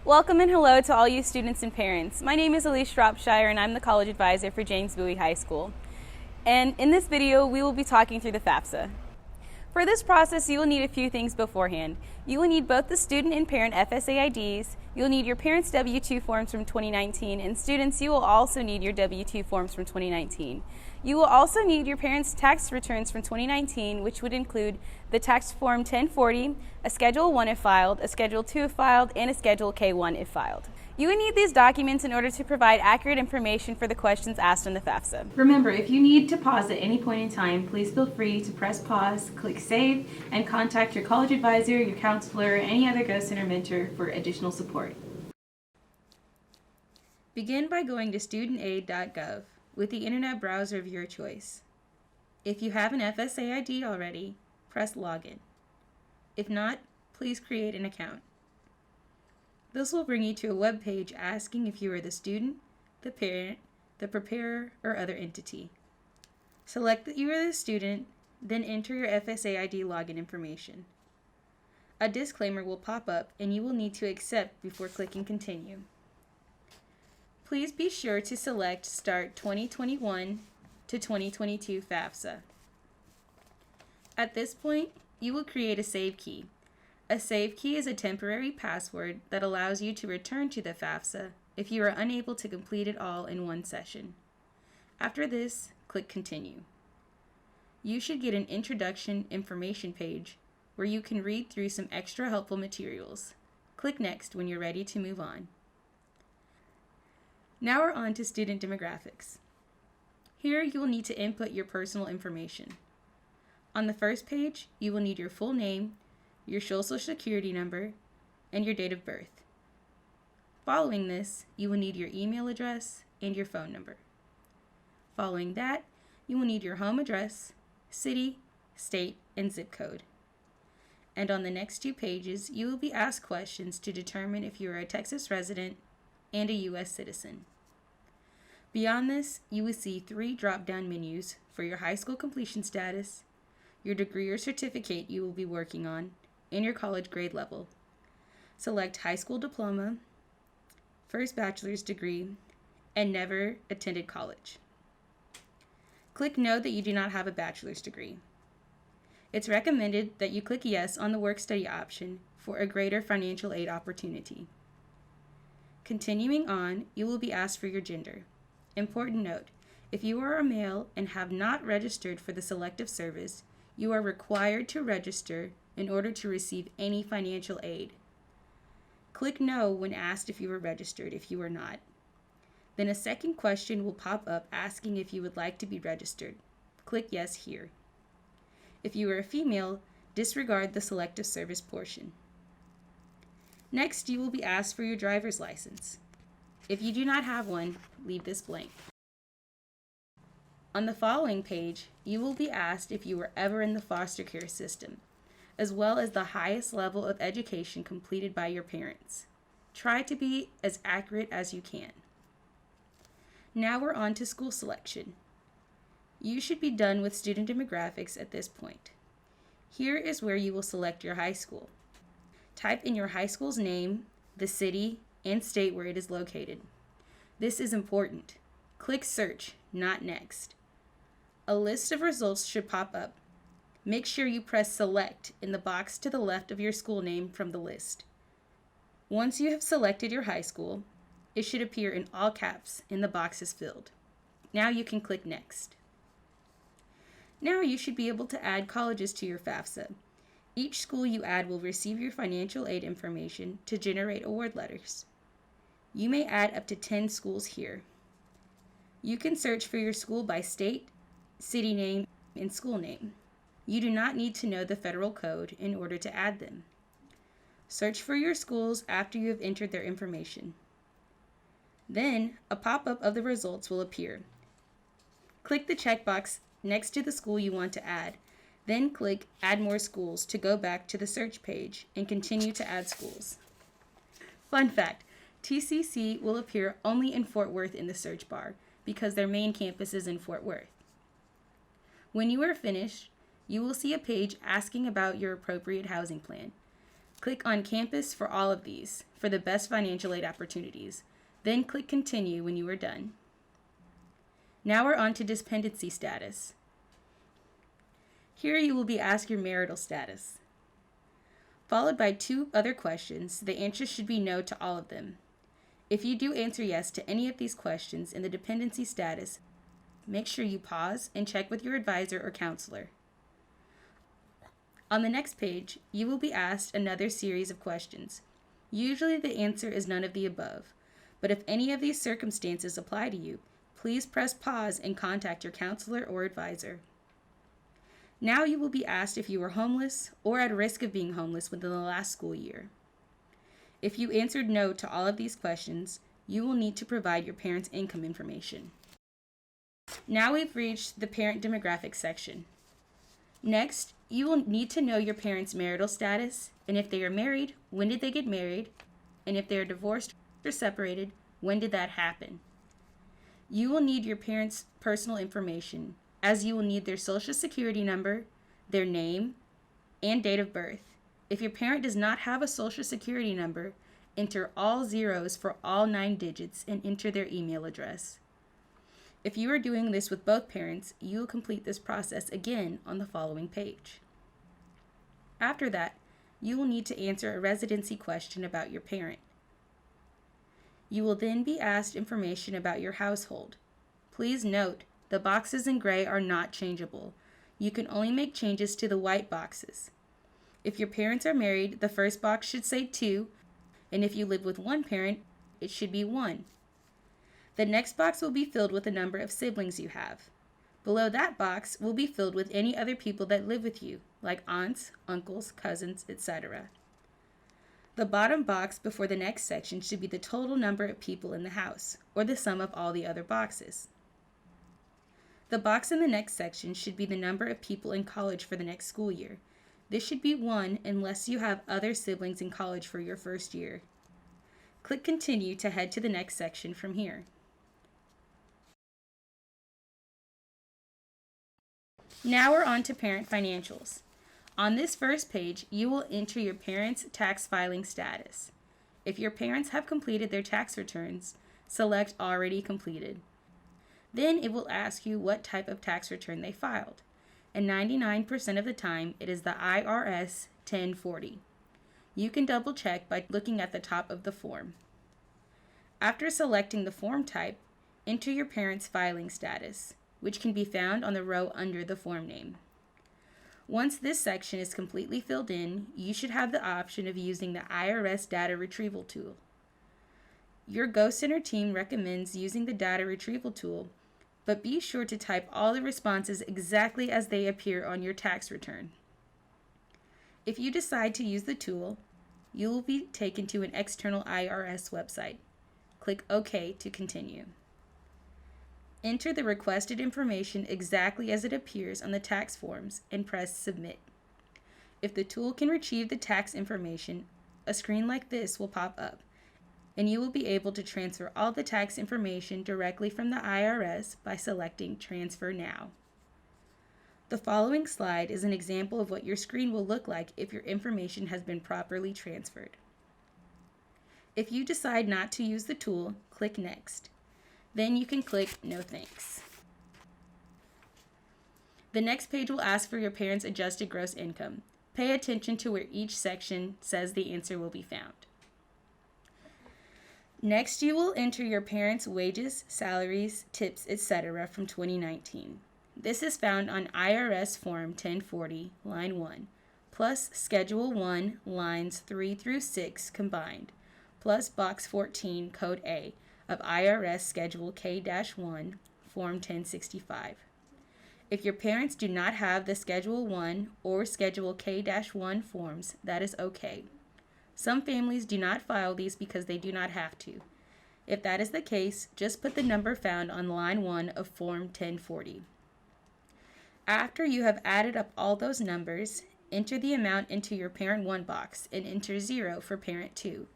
Welcome and hello to all you students and parents. My name is Elise Shropshire and I'm the college advisor for James Bowie High School. And in this video, we will be talking through the FAFSA. For this process, you will need a few things beforehand. You will need both the student and parent FSA IDs, you'll need your parents' W-2 forms from 2019, and students, you will also need your W-2 forms from 2019. You will also need your parents' tax returns from 2019, which would include the tax form 1040, a Schedule 1 if filed, a Schedule 2 if filed, and a Schedule K1 if filed. You would need these documents in order to provide accurate information for the questions asked on the FAFSA. Remember, if you need to pause at any point in time, please feel free to press pause, click save, and contact your college advisor, your counselor, or any other Go Center mentor for additional support. Begin by going to studentaid.gov with the internet browser of your choice. If you have an FSA ID already, press Login. If not, please create an account. This will bring you to a web page asking if you are the student, the parent, the preparer, or other entity. Select that you are the student, then enter your FSA ID login information. A disclaimer will pop up and you will need to accept before clicking Continue. Please be sure to select Start 2021 to 2022 FAFSA. At this point, you will create a save key. A save key is a temporary password that allows you to return to the FAFSA if you are unable to complete it all in one session. After this, click Continue. You should get an introduction information page where you can read through some extra helpful materials. Click Next when you're ready to move on. Now we're on to student demographics. Here you will need to input your personal information. On the first page, you will need your full name, your social security number, and your date of birth. Following this, you will need your email address and your phone number. Following that, you will need your home address, city, state, and zip code. And on the next two pages, you will be asked questions to determine if you are a Texas resident and a U.S. citizen. Beyond this, you will see 3 drop-down menus for your high school completion status, your degree or certificate you will be working on, and your college grade level. Select high school diploma, first bachelor's degree, and never attended college. Click No that you do not have a bachelor's degree. It's recommended that you click Yes on the work study option for a greater financial aid opportunity. Continuing on, you will be asked for your gender. Important note, if you are a male and have not registered for the selective service, you are required to register in order to receive any financial aid. Click No when asked if you are registered if you are not. Then a second question will pop up asking if you would like to be registered. Click Yes here. If you are a female, disregard the selective service portion. Next, you will be asked for your driver's license. If you do not have one, leave this blank. On the following page, you will be asked if you were ever in the foster care system, as well as the highest level of education completed by your parents. Try to be as accurate as you can. Now we're on to school selection. You should be done with student demographics at this point. Here is where you will select your high school. Type in your high school's name, the city, and state where it is located. This is important. Click Search, not Next. A list of results should pop up. Make sure you press Select in the box to the left of your school name from the list. Once you have selected your high school, it should appear in all caps in the boxes filled. Now you can click Next. Now you should be able to add colleges to your FAFSA. Each school you add will receive your financial aid information to generate award letters. You may add up to 10 schools here. You can search for your school by state, city name, and school name. You do not need to know the federal code in order to add them. Search for your schools after you have entered their information. Then, a pop-up of the results will appear. Click the checkbox next to the school you want to add, then click Add More Schools to go back to the search page and continue to add schools. Fun fact, TCC will appear only in Fort Worth in the search bar because their main campus is in Fort Worth. When you are finished, you will see a page asking about your appropriate housing plan. Click on Campus for all of these for the best financial aid opportunities. Then click Continue when you are done. Now we're on to dependency status. Here you will be asked your marital status, followed by 2 other questions. The answer should be no to all of them. If you do answer yes to any of these questions in the dependency status, make sure you pause and check with your advisor or counselor. On the next page, you will be asked another series of questions. Usually the answer is none of the above, but if any of these circumstances apply to you, please press pause and contact your counselor or advisor. Now you will be asked if you were homeless or at risk of being homeless within the last school year. If you answered no to all of these questions, you will need to provide your parents' income information. Now we've reached the parent demographics section. Next, you will need to know your parents' marital status, and if they are married, when did they get married, and if they are divorced or separated, when did that happen. You will need your parents' personal information, as you will need their social security number, their name, and date of birth. If your parent does not have a social security number, enter all zeros for all 9 digits and enter their email address. If you are doing this with both parents, you will complete this process again on the following page. After that, you will need to answer a residency question about your parent. You will then be asked information about your household. Please note, the boxes in gray are not changeable. You can only make changes to the white boxes. If your parents are married, the first box should say 2, and if you live with one parent, it should be 1. The next box will be filled with the number of siblings you have. Below that box will be filled with any other people that live with you, like aunts, uncles, cousins, etc. The bottom box before the next section should be the total number of people in the house, or the sum of all the other boxes. The box in the next section should be the number of people in college for the next school year. This should be 1 unless you have other siblings in college for your first year. Click Continue to head to the next section from here. Now we're on to parent financials. On this first page, you will enter your parents' tax filing status. If your parents have completed their tax returns, select Already Completed. Then it will ask you what type of tax return they filed, and 99% of the time it is the IRS 1040. You can double check by looking at the top of the form. After selecting the form type, enter your parents' filing status, which can be found on the row under the form name. Once this section is completely filled in, you should have the option of using the IRS data retrieval tool. Your Go Center team recommends using the data retrieval tool, but be sure to type all the responses exactly as they appear on your tax return. If you decide to use the tool, you will be taken to an external IRS website. Click OK to continue. Enter the requested information exactly as it appears on the tax forms and press Submit. If the tool can retrieve the tax information, a screen like this will pop up, and you will be able to transfer all the tax information directly from the IRS by selecting Transfer Now. The following slide is an example of what your screen will look like if your information has been properly transferred. If you decide not to use the tool, click Next. Then you can click No Thanks. The next page will ask for your parents' adjusted gross income. Pay attention to where each section says the answer will be found. Next, you will enter your parents' wages, salaries, tips, etc. from 2019. This is found on IRS Form 1040, line 1, plus Schedule 1, lines 3 through 6 combined, plus Box 14, Code A, of IRS Schedule K-1, Form 1065. If your parents do not have the Schedule 1 or Schedule K-1 forms, that is okay. Some families do not file these because they do not have to. If that is the case, just put the number found on line 1 of Form 1040. After you have added up all those numbers, enter the amount into your Parent 1 box and enter 0 for Parent 2.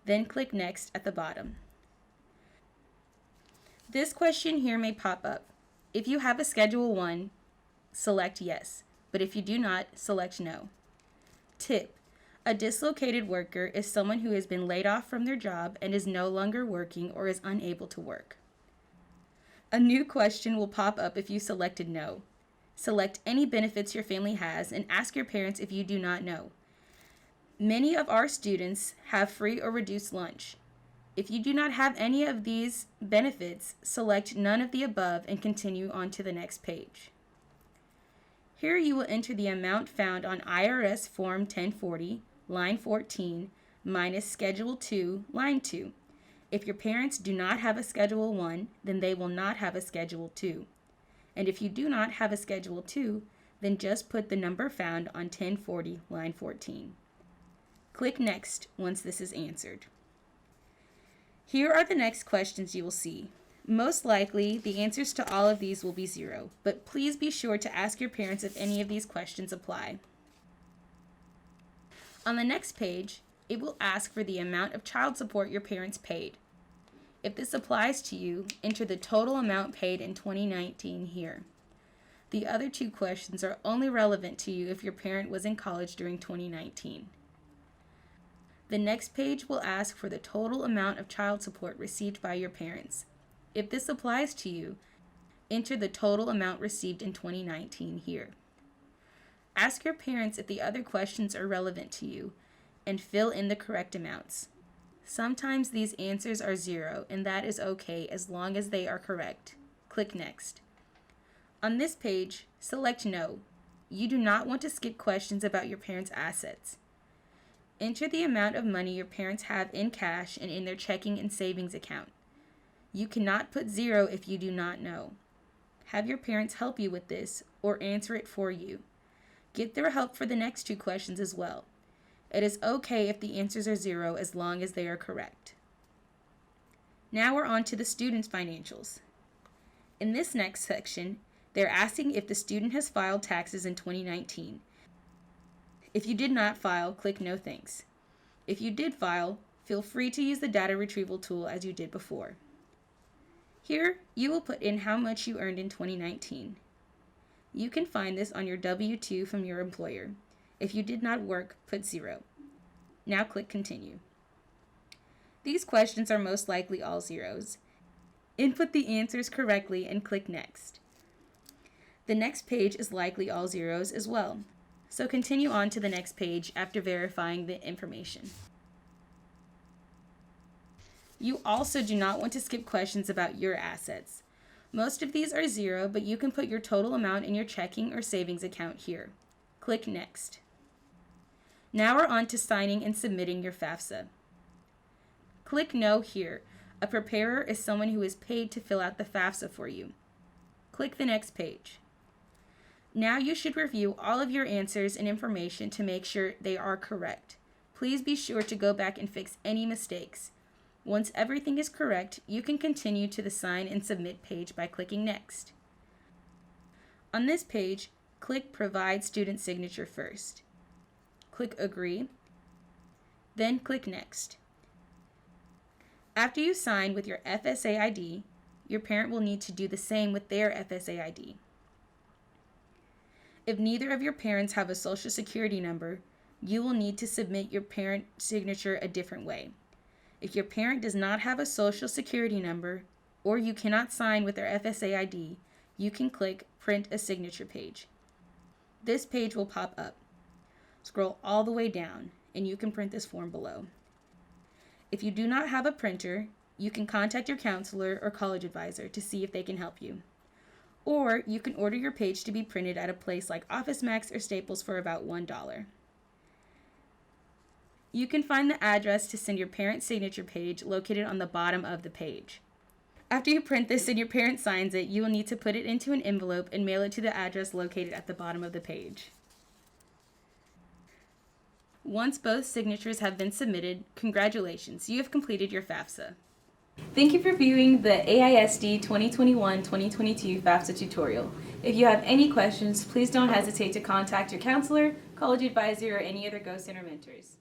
Then click Next at the bottom. This question here may pop up. If you have a Schedule 1, select Yes, but if you do not, select No. Tip: A dislocated worker is someone who has been laid off from their job and is no longer working or is unable to work. A new question will pop up if you selected no. Select any benefits your family has and ask your parents if you do not know. Many of our students have free or reduced lunch. If you do not have any of these benefits, select none of the above and continue on to the next page. Here you will enter the amount found on IRS Form 1040, line 14, minus Schedule 2, line 2. If your parents do not have a Schedule 1, then they will not have a Schedule 2. And if you do not have a Schedule 2, then just put the number found on 1040, line 14. Click Next once this is answered. Here are the next questions you will see. Most likely, the answers to all of these will be 0, but please be sure to ask your parents if any of these questions apply. On the next page, it will ask for the amount of child support your parents paid. If this applies to you, enter the total amount paid in 2019 here. The other two questions are only relevant to you if your parent was in college during 2019. The next page will ask for the total amount of child support received by your parents. If this applies to you, enter the total amount received in 2019 here. Ask your parents if the other questions are relevant to you and fill in the correct amounts. Sometimes these answers are 0, and that is okay as long as they are correct. Click Next. On this page, select No. You do not want to skip questions about your parents' assets. Enter the amount of money your parents have in cash and in their checking and savings account. You cannot put 0 if you do not know. Have your parents help you with this or answer it for you. Get their help for the next two questions as well. It is okay if the answers are 0 as long as they are correct. Now we're on to the student's financials. In this next section, they're asking if the student has filed taxes in 2019. If you did not file, click No Thanks. If you did file, feel free to use the data retrieval tool as you did before. Here, you will put in how much you earned in 2019. You can find this on your W-2 from your employer. If you did not work, put 0. Now click Continue. These questions are most likely all 0s. Input the answers correctly and click Next. The next page is likely all 0s as well, so continue on to the next page after verifying the information. You also do not want to skip questions about your assets. Most of these are 0, but you can put your total amount in your checking or savings account here. Click Next. Now we're on to signing and submitting your FAFSA. Click No here. A preparer is someone who is paid to fill out the FAFSA for you. Click the next page. Now you should review all of your answers and information to make sure they are correct. Please be sure to go back and fix any mistakes. Once everything is correct, you can continue to the Sign and Submit page by clicking Next. On this page, click Provide Student Signature first. Click Agree, then click Next. After you sign with your FSA ID, your parent will need to do the same with their FSA ID. If neither of your parents have a Social Security number, you will need to submit your parent signature a different way. If your parent does not have a Social Security number, or you cannot sign with their FSA ID, you can click Print a Signature page. This page will pop up. Scroll all the way down, and you can print this form below. If you do not have a printer, you can contact your counselor or college advisor to see if they can help you. Or you can order your page to be printed at a place like Office Max or Staples for about $1. You can find the address to send your parent signature page located on the bottom of the page. After you print this and your parent signs it, you will need to put it into an envelope and mail it to the address located at the bottom of the page. Once both signatures have been submitted, congratulations, you have completed your FAFSA. Thank you for viewing the AISD 2021-2022 FAFSA tutorial. If you have any questions, please don't hesitate to contact your counselor, college advisor, or any other Go Center mentors.